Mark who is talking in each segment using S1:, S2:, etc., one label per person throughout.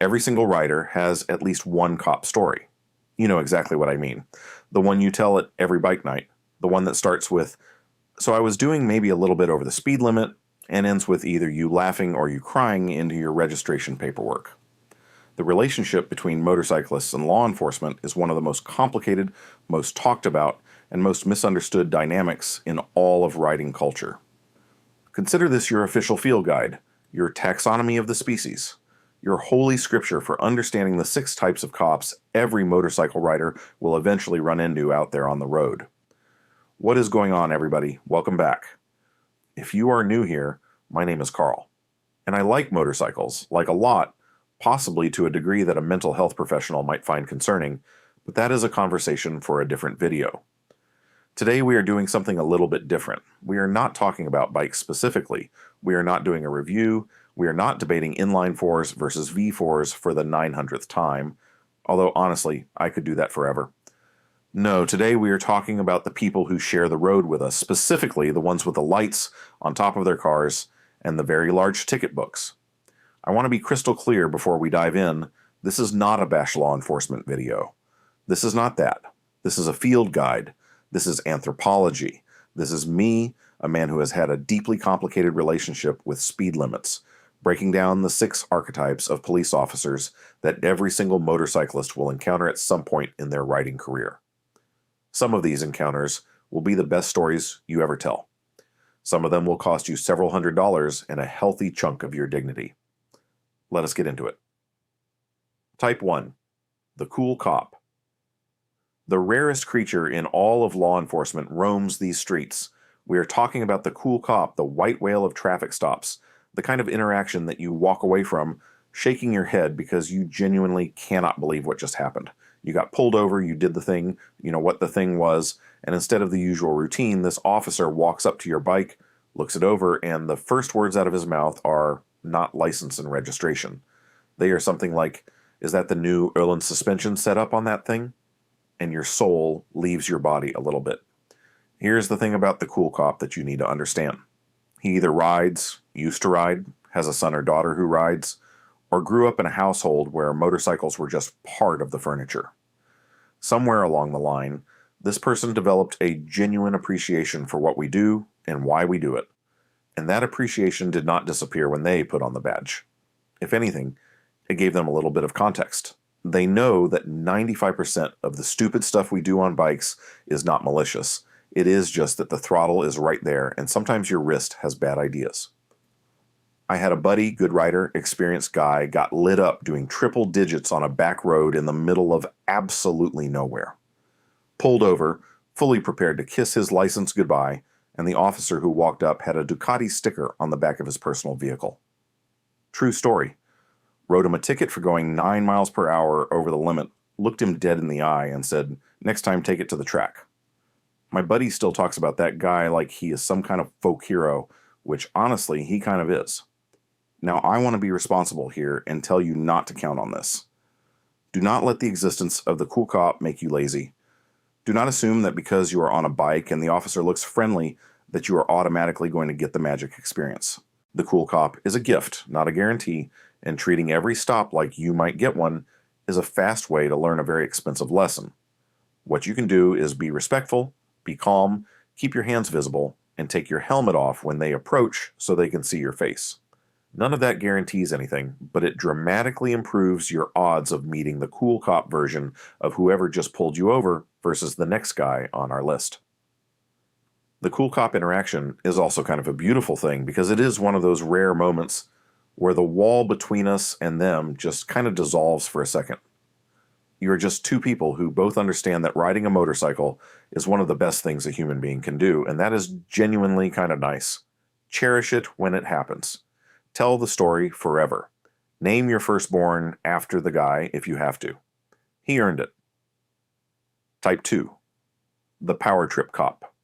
S1: Every single rider has at least one cop story. You know exactly what I mean. The one you tell at every bike night. The one that starts with, "So I was doing maybe a little bit over the speed limit," and ends with either you laughing or you crying into your registration paperwork. The relationship between motorcyclists and law enforcement is one of the most complicated, most talked about, and most misunderstood dynamics in all of riding culture. Consider this your official field guide, your taxonomy of the species, your holy scripture for understanding the 6 types of cops every motorcycle rider will eventually run into out there on the road. What is going on, everybody? Welcome back. If you are new here, my name is Carl, and I like motorcycles, like a lot, possibly to a degree that a mental health professional might find concerning, but that is a conversation for a different video. Today we are doing something a little bit different. We are not talking about bikes specifically. We are not doing a review. We are not debating inline 4s versus V4s for the 900th time, although honestly, I could do that forever. No, today we are talking about the people who share the road with us, specifically the ones with the lights on top of their cars and the very large ticket books. I want to be crystal clear before we dive in. This is not a bash law enforcement video. This is not that. This is a field guide. This is anthropology. This is me, a man who has had a deeply complicated relationship with speed limits, breaking down the 6 archetypes of police officers that every single motorcyclist will encounter at some point in their riding career. Some of these encounters will be the best stories you ever tell. Some of them will cost you several $100s and a healthy chunk of your dignity. Let us get into it. Type 1. The cool cop. The rarest creature in all of law enforcement roams these streets. We are talking about the cool cop, the white whale of traffic stops, the kind of interaction that you walk away from shaking your head because you genuinely cannot believe what just happened. You got pulled over, you did the thing, you know what the thing was, and instead of the usual routine, this officer walks up to your bike, looks it over, and the first words out of his mouth are not license and registration. They are something like, "Is that the new Erland suspension set up on that thing?" And your soul leaves your body a little bit. Here's the thing about the cool cop that you need to understand. He either rides, used to ride, has a son or daughter who rides, or grew up in a household where motorcycles were just part of the furniture. Somewhere along the line, this person developed a genuine appreciation for what we do and why we do it. And that appreciation did not disappear when they put on the badge. If anything, it gave them a little bit of context. They know that 95% of the stupid stuff we do on bikes is not malicious. It is just that the throttle is right there, and sometimes your wrist has bad ideas. I had a buddy, good rider, experienced guy, got lit up doing triple digits on a back road in the middle of absolutely nowhere. Pulled over, fully prepared to kiss his license goodbye, and the officer who walked up had a Ducati sticker on the back of his personal vehicle. True story. Wrote him a ticket for going 9 miles per hour over the limit, looked him dead in the eye, and said, "Next time take it to the track." My buddy still talks about that guy like he is some kind of folk hero, which honestly he kind of is. Now I want to be responsible here and tell you not to count on this. Do not let the existence of the cool cop make you lazy. Do not assume that because you are on a bike and the officer looks friendly that you are automatically going to get the magic experience. The cool cop is a gift, not a guarantee, and treating every stop like you might get one is a fast way to learn a very expensive lesson. What you can do is be respectful, be calm, keep your hands visible, and take your helmet off when they approach so they can see your face. None of that guarantees anything, but it dramatically improves your odds of meeting the cool cop version of whoever just pulled you over versus the next guy on our list. The cool cop interaction is also kind of a beautiful thing because it is one of those rare moments where the wall between us and them just kind of dissolves for a second. You are just 2 people who both understand that riding a motorcycle is one of the best things a human being can do, and that is genuinely kind of nice. Cherish it when it happens. Tell the story forever. Name your firstborn after the guy if you have to. He earned it. Type 2. The power trip cop.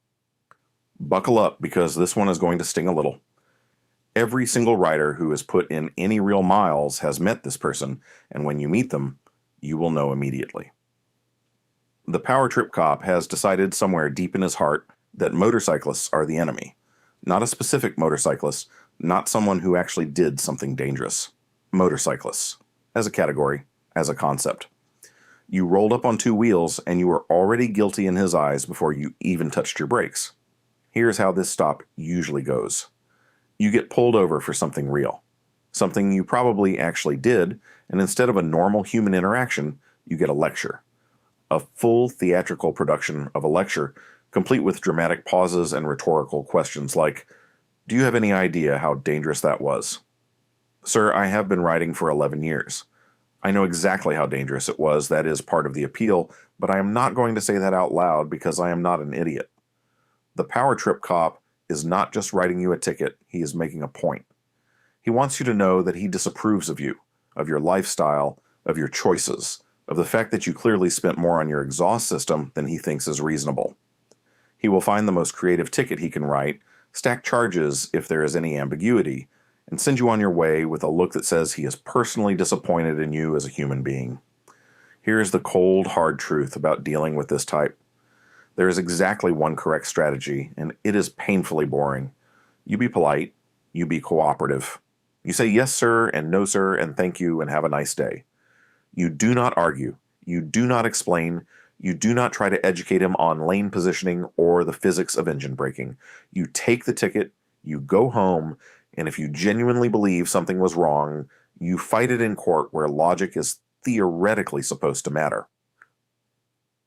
S1: Buckle up because this one is going to sting a little. Every single rider who has put in any real miles has met this person, and when you meet them, you will know immediately. The power trip cop has decided somewhere deep in his heart that motorcyclists are the enemy. Not a specific motorcyclist, not someone who actually did something dangerous. Motorcyclists. as a category, as a concept. You rolled up on two wheels and you were already guilty in his eyes before you even touched your brakes. Here's how this stop usually goes. You get pulled over for something real, something you probably actually did, and instead of a normal human interaction, you get a lecture. A full theatrical production of a lecture, complete with dramatic pauses and rhetorical questions like, "Do you have any idea how dangerous that was?" "Sir, I have been riding for 11 years. I know exactly how dangerous it was. That is part of the appeal, but I am not going to say that out loud because I am not an idiot." The power trip cop is not just writing you a ticket, he is making a point. He wants you to know that he disapproves of you, of your lifestyle, of your choices, of the fact that you clearly spent more on your exhaust system than he thinks is reasonable. He will find the most creative ticket he can write, stack charges if there is any ambiguity, and send you on your way with a look that says he is personally disappointed in you as a human being. Here is the cold, hard truth about dealing with this type. There is exactly one correct strategy, and it is painfully boring. You be polite, you be cooperative. You say yes, sir, and no, sir, and thank you, and have a nice day. You do not argue. You do not explain. You do not try to educate him on lane positioning or the physics of engine braking. You take the ticket, you go home, and if you genuinely believe something was wrong, you fight it in court where logic is theoretically supposed to matter.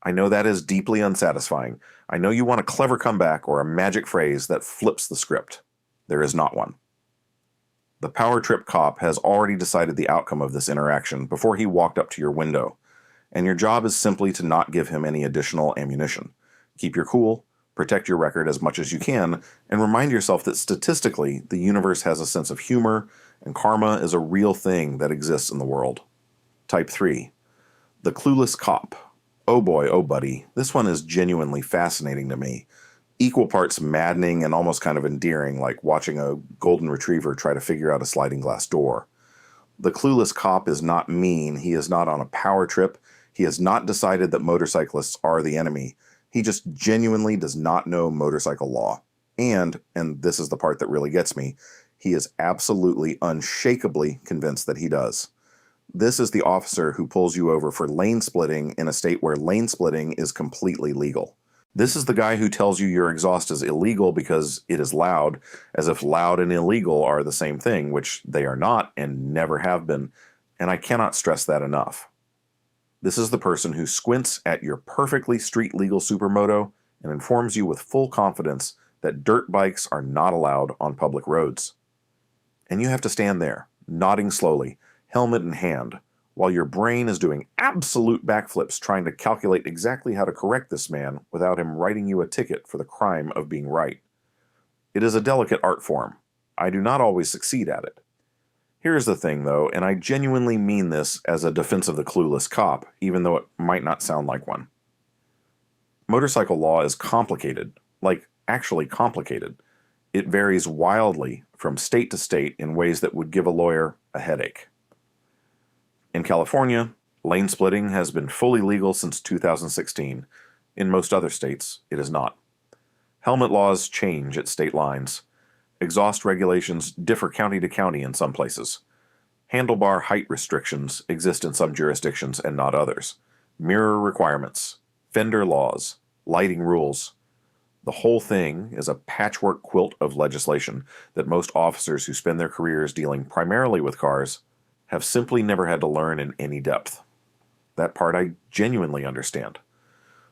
S1: I know that is deeply unsatisfying. I know you want a clever comeback or a magic phrase that flips the script. There is not one. The power trip cop has already decided the outcome of this interaction before he walked up to your window, and your job is simply to not give him any additional ammunition. Keep your cool, protect your record as much as you can, and remind yourself that statistically, the universe has a sense of humor, and karma is a real thing that exists in the world. Type 3. The clueless cop. Oh boy, oh buddy, this one is genuinely fascinating to me. Equal parts maddening and almost kind of endearing, like watching a golden retriever try to figure out a sliding glass door. The clueless cop is not mean, he is not on a power trip, he has not decided that motorcyclists are the enemy. He just genuinely does not know motorcycle law. And this is the part that really gets me, he is absolutely unshakably convinced that he does. This is the officer who pulls you over for lane splitting in a state where lane splitting is completely legal. This is the guy who tells you your exhaust is illegal because it is loud, as if loud and illegal are the same thing, which they are not and never have been, and I cannot stress that enough. This is the person who squints at your perfectly street-legal supermoto and informs you with full confidence that dirt bikes are not allowed on public roads. And you have to stand there, nodding slowly, helmet in hand, while your brain is doing absolute backflips trying to calculate exactly how to correct this man without him writing you a ticket for the crime of being right. It is a delicate art form. I do not always succeed at it. Here's the thing, though, and I genuinely mean this as a defense of the clueless cop, even though it might not sound like one. Motorcycle law is complicated, like actually complicated. It varies wildly from state to state in ways that would give a lawyer a headache. In California, lane splitting has been fully legal since 2016. In most other states, it is not. Helmet laws change at state lines. Exhaust regulations differ county to county in some places. Handlebar height restrictions exist in some jurisdictions and not others. Mirror requirements, fender laws, lighting rules. The whole thing is a patchwork quilt of legislation that most officers who spend their careers dealing primarily with cars have simply never had to learn in any depth. That part I genuinely understand.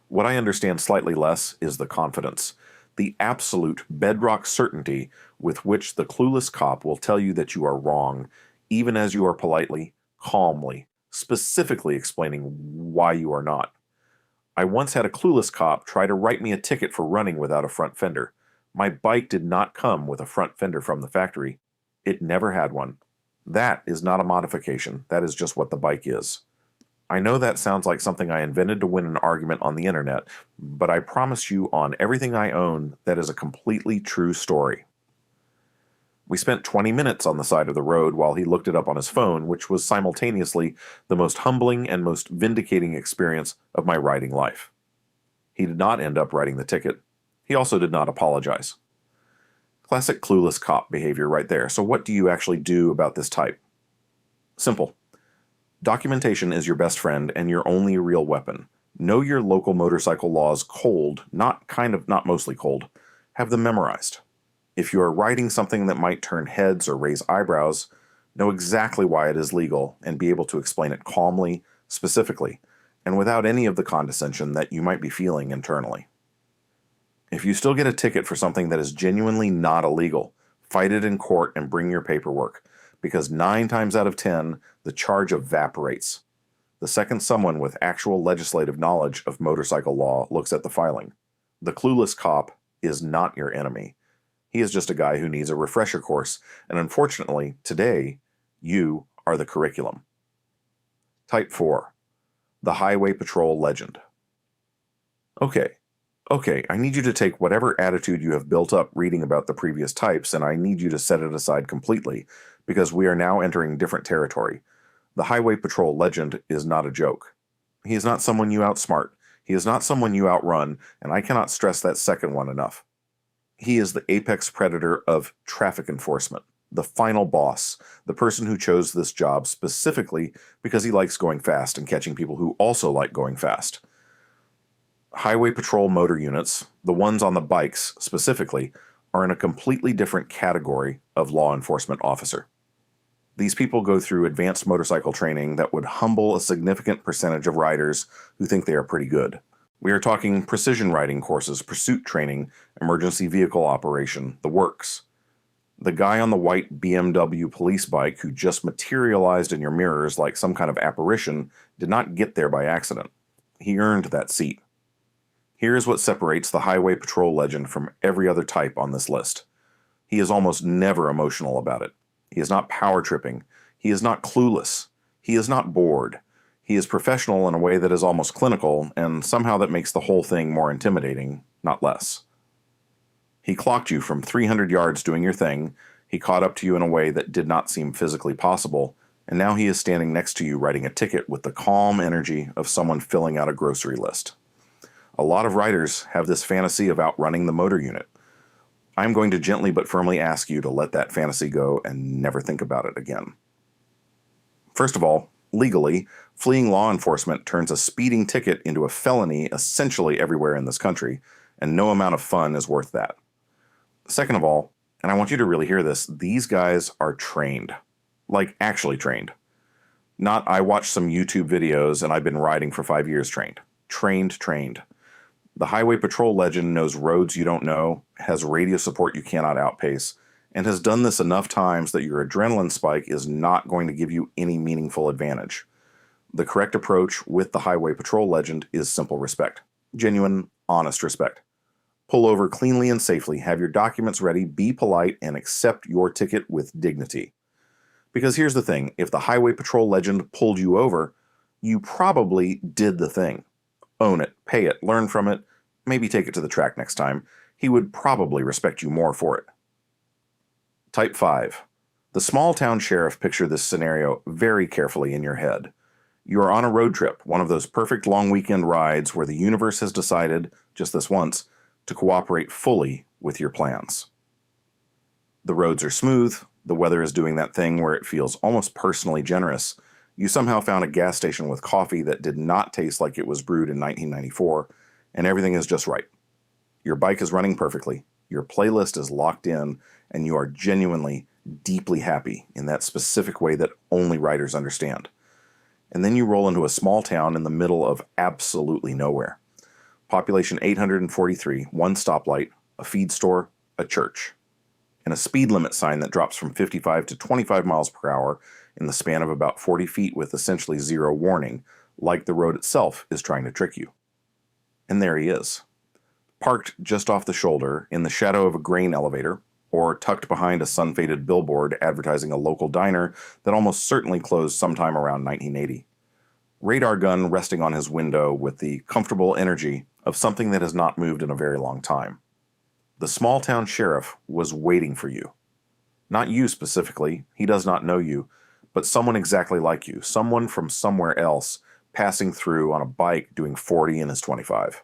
S1: What I understand slightly less is the confidence, the absolute bedrock certainty with which the clueless cop will tell you that you are wrong, even as you are politely, calmly, specifically explaining why you are not. I once had a clueless cop try to write me a ticket for running without a front fender. My bike did not come with a front fender from the factory. It never had one. That is not a modification. That is just what the bike is. I know that sounds like something I invented to win an argument on the internet, but I promise you on everything I own that is a completely true story. We spent 20 minutes on the side of the road while he looked it up on his phone, which was simultaneously the most humbling and most vindicating experience of my riding life. He did not end up writing the ticket. He also did not apologize. Classic clueless cop behavior right there. So what do you actually do about this type? Simple. Documentation is your best friend and your only real weapon. Know your local motorcycle laws cold, not mostly cold. Have them memorized. If you are writing something that might turn heads or raise eyebrows, know exactly why it is legal and be able to explain it calmly, specifically, and without any of the condescension that you might be feeling internally. If you still get a ticket for something that is genuinely not illegal, fight it in court and bring your paperwork, because 9 times out of 10, the charge evaporates the second someone with actual legislative knowledge of motorcycle law looks at the filing. The clueless cop is not your enemy. He is just a guy who needs a refresher course, and unfortunately, today, you are the curriculum. Type 4. The Highway Patrol Legend. Okay, I need you to take whatever attitude you have built up reading about the previous types, and I need you to set it aside completely, because we are now entering different territory. The Highway Patrol Legend is not a joke. He is not someone you outsmart. He is not someone you outrun, and I cannot stress that second one enough. He is the apex predator of traffic enforcement, the final boss, the person who chose this job specifically because he likes going fast and catching people who also like going fast. Highway Patrol motor units, the ones on the bikes specifically, are in a completely different category of law enforcement officer. These people go through advanced motorcycle training that would humble a significant percentage of riders who think they are pretty good. We are talking precision riding courses, pursuit training, emergency vehicle operation, the works. The guy on the white BMW police bike who just materialized in your mirrors like some kind of apparition did not get there by accident. He earned that seat. Here's what separates the Highway Patrol Legend from every other type on this list. He is almost never emotional about it. He is not power tripping. He is not clueless. He is not bored. He is professional in a way that is almost clinical, and somehow that makes the whole thing more intimidating, not less. He clocked you from 300 yards doing your thing, he caught up to you in a way that did not seem physically possible, and now he is standing next to you writing a ticket with the calm energy of someone filling out a grocery list. A lot of riders have this fantasy of outrunning the motor unit. I'm going to gently but firmly ask you to let that fantasy go and never think about it again. First of all, legally, fleeing law enforcement turns a speeding ticket into a felony essentially everywhere in this country, and no amount of fun is worth that. Second of all, and I want you to really hear this, these guys are trained. Like, actually trained. Not, I watched some YouTube videos and I've been riding for 5 years trained. Trained. The Highway Patrol Legend knows roads you don't know, has radio support you cannot outpace, and has done this enough times that your adrenaline spike is not going to give you any meaningful advantage. The correct approach with the Highway Patrol Legend is simple respect. Genuine, honest respect. Pull over cleanly and safely, have your documents ready, be polite, and accept your ticket with dignity. Because here's the thing, if the Highway Patrol Legend pulled you over, you probably did the thing. Own it, pay it, learn from it, maybe take it to the track next time. He would probably respect you more for it. Type 5. The small town sheriff. Picture this scenario very carefully in your head. You are on a road trip, one of those perfect long weekend rides where the universe has decided, just this once, to cooperate fully with your plans. The roads are smooth, the weather is doing that thing where it feels almost personally generous. You somehow found a gas station with coffee that did not taste like it was brewed in 1994, and everything is just right. Your bike is running perfectly, your playlist is locked in, and you are genuinely, deeply happy in that specific way that only riders understand. And then you roll into a small town in the middle of absolutely nowhere. Population 843, one stoplight, a feed store, a church, and a speed limit sign that drops from 55 to 25 miles per hour in the span of about 40 feet with essentially zero warning, like the road itself is trying to trick you. And there he is, parked just off the shoulder in the shadow of a grain elevator, or tucked behind a sun-faded billboard advertising a local diner that almost certainly closed sometime around 1980. Radar gun resting on his window with the comfortable energy of something that has not moved in a very long time. The small-town sheriff was waiting for you. Not you specifically, he does not know you, but someone exactly like you, someone from somewhere else, passing through on a bike doing 40 in his 25.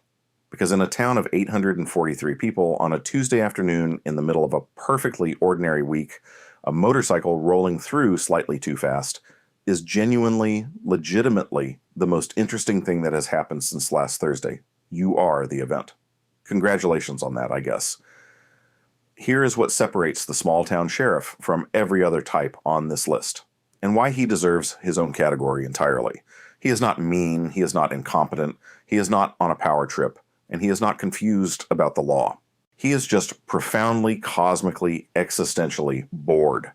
S1: Because in a town of 843 people, on a Tuesday afternoon in the middle of a perfectly ordinary week, a motorcycle rolling through slightly too fast is genuinely, legitimately the most interesting thing that has happened since last Thursday. You are the event. Congratulations on that, I guess. Here is what separates the small town sheriff from every other type on this list, and why he deserves his own category entirely. He is not mean, he is not incompetent, he is not on a power trip, and he is not confused about the law. He is just profoundly, cosmically, existentially bored.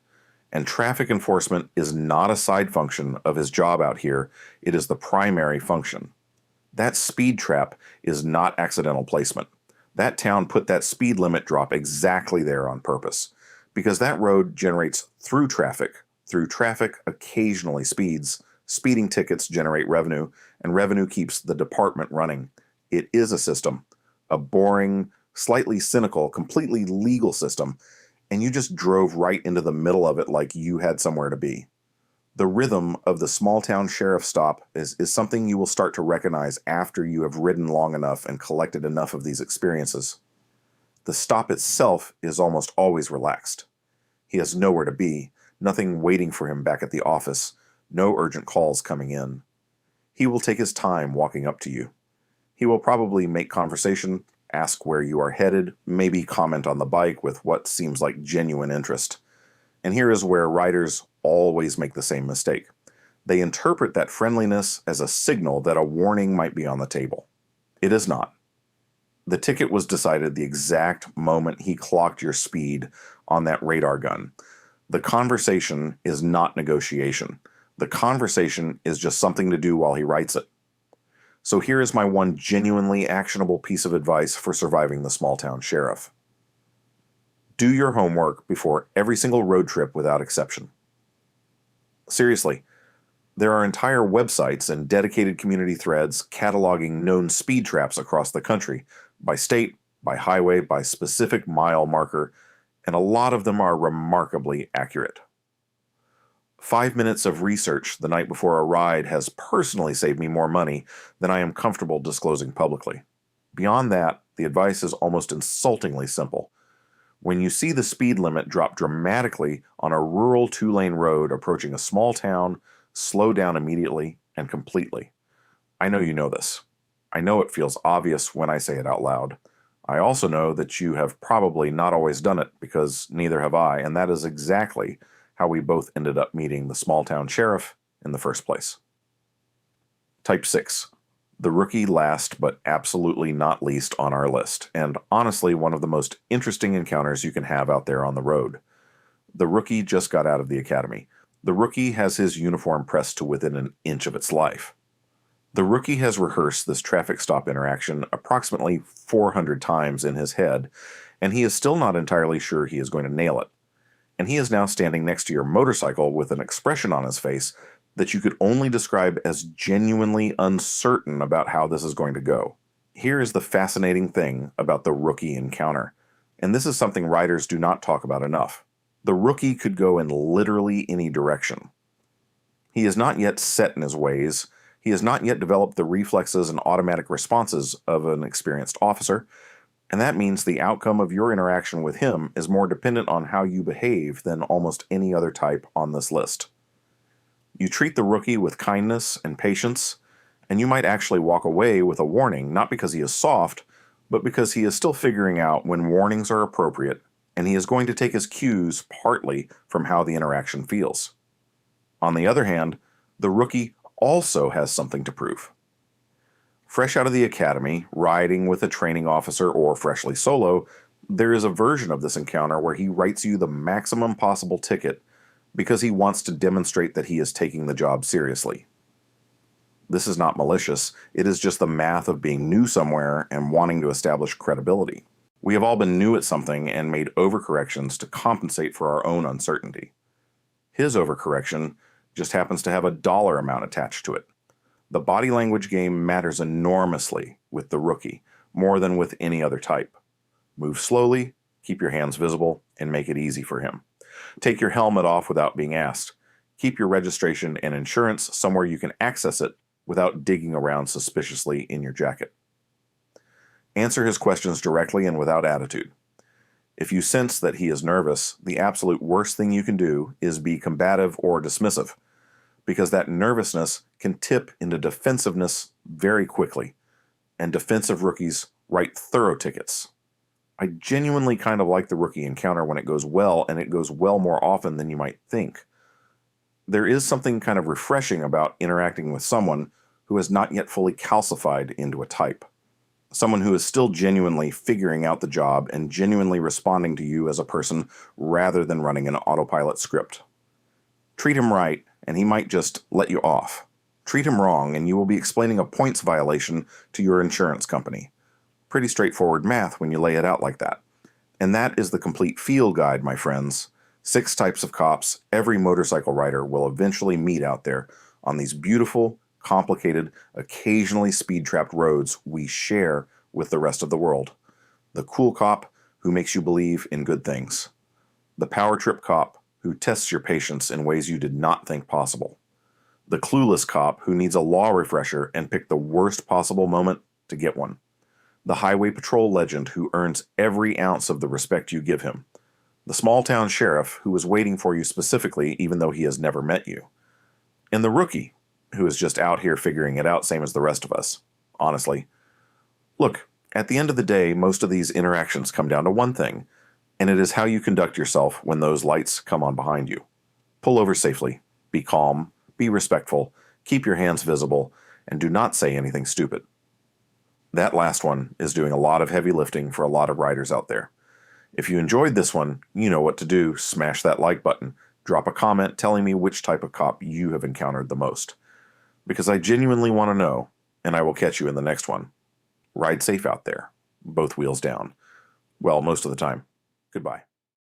S1: And traffic enforcement is not a side function of his job out here, it is the primary function. That speed trap is not accidental placement. That town put that speed limit drop exactly there on purpose, because that road generates through traffic occasionally speeds, speeding tickets generate revenue, and revenue keeps the department running. It is a system, a boring, slightly cynical, completely legal system, and you just drove right into the middle of it like you had somewhere to be. The rhythm of the small town sheriff stop is something you will start to recognize after you have ridden long enough and collected enough of these experiences. The stop itself is almost always relaxed. He has nowhere to be, nothing waiting for him back at the office, no urgent calls coming in. He will take his time walking up to you. He will probably make conversation, ask where you are headed, maybe comment on the bike with what seems like genuine interest. And here is where riders always make the same mistake. They interpret that friendliness as a signal that a warning might be on the table. It is not. The ticket was decided the exact moment he clocked your speed on that radar gun. The conversation is not negotiation. The conversation is just something to do while he writes it. So here is my one genuinely actionable piece of advice for surviving the small town sheriff. Do your homework before every single road trip without exception. Seriously, there are entire websites and dedicated community threads cataloging known speed traps across the country, by state, by highway, by specific mile marker, and a lot of them are remarkably accurate. 5 minutes of research the night before a ride has personally saved me more money than I am comfortable disclosing publicly. Beyond that, the advice is almost insultingly simple. When you see the speed limit drop dramatically on a rural 2-lane road approaching a small town, slow down immediately and completely. I know you know this. I know it feels obvious when I say it out loud. I also know that you have probably not always done it, because neither have I, and that is exactly how we both ended up meeting the small town sheriff in the first place. Type 6. The rookie last but absolutely not least on our list, and honestly one of the most interesting encounters you can have out there on the road. The rookie just got out of the academy. The rookie has his uniform pressed to within an inch of its life. The rookie has rehearsed this traffic stop interaction approximately 400 times in his head, and he is still not entirely sure he is going to nail it. And he is now standing next to your motorcycle with an expression on his face that you could only describe as genuinely uncertain about how this is going to go. Here is the fascinating thing about the rookie encounter, and this is something riders do not talk about enough. The rookie could go in literally any direction. He is not yet set in his ways. He has not yet developed the reflexes and automatic responses of an experienced officer, and that means the outcome of your interaction with him is more dependent on how you behave than almost any other type on this list. You treat the rookie with kindness and patience, and you might actually walk away with a warning, not because he is soft, but because he is still figuring out when warnings are appropriate, and he is going to take his cues partly from how the interaction feels. On the other hand, the rookie also has something to prove. Fresh out of the academy, riding with a training officer or freshly solo, there is a version of this encounter where he writes you the maximum possible ticket because he wants to demonstrate that he is taking the job seriously. This is not malicious, it is just the math of being new somewhere and wanting to establish credibility. We have all been new at something and made overcorrections to compensate for our own uncertainty. His overcorrection just happens to have a dollar amount attached to it. The body language game matters enormously with the rookie, more than with any other type. Move slowly, keep your hands visible, and make it easy for him. Take your helmet off without being asked. Keep your registration and insurance somewhere you can access it without digging around suspiciously in your jacket. Answer his questions directly and without attitude. If you sense that he is nervous, the absolute worst thing you can do is be combative or dismissive. because that nervousness can tip into defensiveness very quickly, and defensive rookies write thorough tickets. I genuinely kind of like the rookie encounter when it goes well, and it goes well more often than you might think. There is something kind of refreshing about interacting with someone who has not yet fully calcified into a type. Someone who is still genuinely figuring out the job and genuinely responding to you as a person rather than running an autopilot script. Treat him right, and he might just let you off. Treat him wrong, and you will be explaining a points violation to your insurance company. Pretty straightforward math when you lay it out like that. And that is the complete field guide, my friends. 6 types of cops every motorcycle rider will eventually meet out there on these beautiful, complicated, occasionally speed-trapped roads we share with the rest of the world. The cool cop who makes you believe in good things. The power trip cop who tests your patience in ways you did not think possible. The clueless cop who needs a law refresher and picked the worst possible moment to get one. The highway patrol legend who earns every ounce of the respect you give him. The small-town sheriff who is waiting for you specifically even though he has never met you. And the rookie who is just out here figuring it out same as the rest of us, honestly. Look, at the end of the day, most of these interactions come down to one thing, and it is how you conduct yourself when those lights come on behind you. Pull over safely, be calm, be respectful, keep your hands visible, and do not say anything stupid. That last one is doing a lot of heavy lifting for a lot of riders out there. If you enjoyed this one, you know what to do. Smash that like button. Drop a comment telling me which type of cop you have encountered the most. Because I genuinely want to know, and I will catch you in the next one. Ride safe out there. Both wheels down. Well, most of the time. Goodbye.